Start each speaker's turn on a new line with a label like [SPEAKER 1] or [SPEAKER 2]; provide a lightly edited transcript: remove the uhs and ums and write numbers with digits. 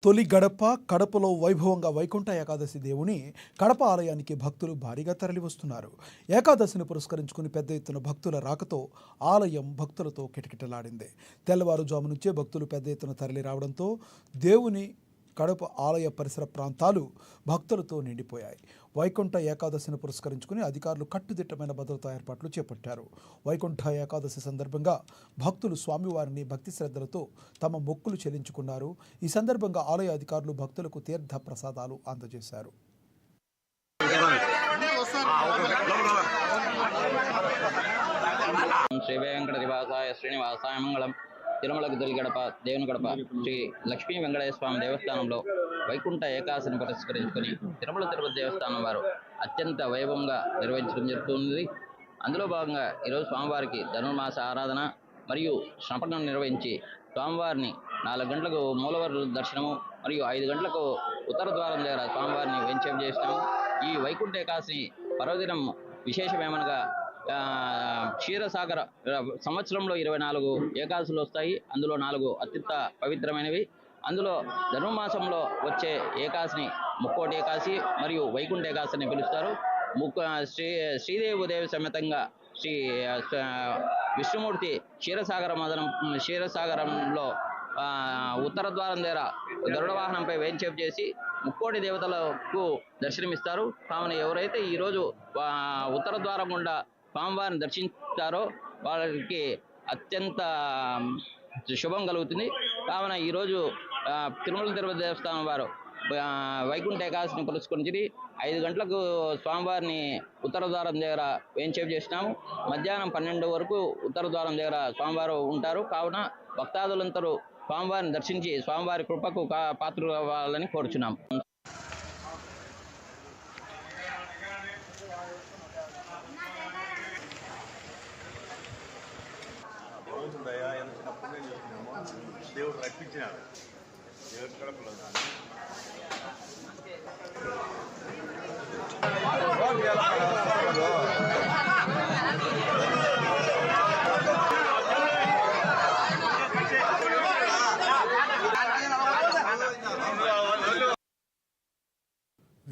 [SPEAKER 1] తొలి గడప కడపలో వైభవంగా వైకుంఠ ఏకాదశి దేవుని కడప ఆలయానికి భక్తులు భారీగా తరలివస్తున్నారు. ఏకాదశిని పురస్కరించుకుని పెద్ద ఎత్తున భక్తుల రాకతో ఆలయం భక్తులతో కిటకిటలాడింది. తెల్లవారుజాము నుంచే భక్తులు పెద్ద ఎత్తున తరలి రావడంతో దేవుని కడప ఆలయ పరిసర ప్రాంతాలు భక్తులతో నిండిపోయాయి. వైకుంఠ ఏకాదశిని పురస్కరించుకుని అధికారులు కట్టుదిట్టమైన భద్రతా ఏర్పాట్లు చేపట్టారు. వైకుంఠ ఏకాదశి సందర్భంగా భక్తులు స్వామివారిని భక్తి శ్రద్ధలతో తమ మొక్కులు చెల్లించుకున్నారు. ఈ సందర్భంగా ఆలయ అధికారులు భక్తులకు తీర్థ ప్రసాదాలు అందజేశారు.
[SPEAKER 2] శ్రీ వెంకట నివాసాయ శ్రీనివాసాయ మంగళం. తిరుమలకు తొలి గడప దేవుని గడప శ్రీ లక్ష్మీ వెంకటేశ్వర స్వామి దేవస్థానంలో వైకుంఠ ఏకాదశిని పురస్కరించుకొని తిరుమల తిరుపతి దేవస్థానం వారు అత్యంత వైభవంగా నిర్వహించడం జరుగుతుంది. అందులో భాగంగా ఈరోజు స్వామివారికి ధనుర్మాస ఆరాధన మరియు శ్రపణం నిర్వహించి స్వామివారిని 4 గంటలకు మూలవరు దర్శనము మరియు 5 గంటలకు ఉత్తర ద్వారం దగ్గర స్వామివారిని వెంచేపు చేసినాము. ఈ వైకుంఠ ఏకాదశి పర్వదినం విశేషమేమనగా క్షీరసాగర సంవత్సరంలో 24 ఏకాదశులు వస్తాయి. అందులో 4 అత్యంత పవిత్రమైనవి. అందులో ధనుర్మాసంలో వచ్చే ఏకాదశిని ముక్కోటి ఏకాదశి మరియు వైకుంఠ ఏకాదశి అని పిలుస్తారు. శ్రీదేవి సమేతంగా శ్రీ విష్ణుమూర్తి క్షీరసాగరంలో ఉత్తర ద్వారం దగ్గర గరుడ వాహనంపై వేంచేపు చేసి ముక్కోటి దేవతలకు దర్శనమిస్తారు. కావున ఎవరైతే ఈరోజు ఉత్తర ద్వారం గుండా స్వామివారిని దర్శించారో వాళ్ళకి అత్యంత శుభం కలుగుతుంది. కావున ఈరోజు తిరుమల తిరుపతి దేవస్థానం వారు వైకుంఠ ఏకాదశిని పురస్కరించి 5 గంటలకు స్వామివారిని ఉత్తర ద్వారం దగ్గర వేంచేపు చేసినాము. మధ్యాహ్నం 12 వరకు ఉత్తర ద్వారం దగ్గర స్వామివారు ఉంటారు. కావున భక్తాదులందరూ స్వామివారిని దర్శించి స్వామివారి కృపకు పాత్రలు అవ్వాలని కోరుచున్నాం.
[SPEAKER 3] దేవుడు రప్పించినాడు దేవుడు కడపలో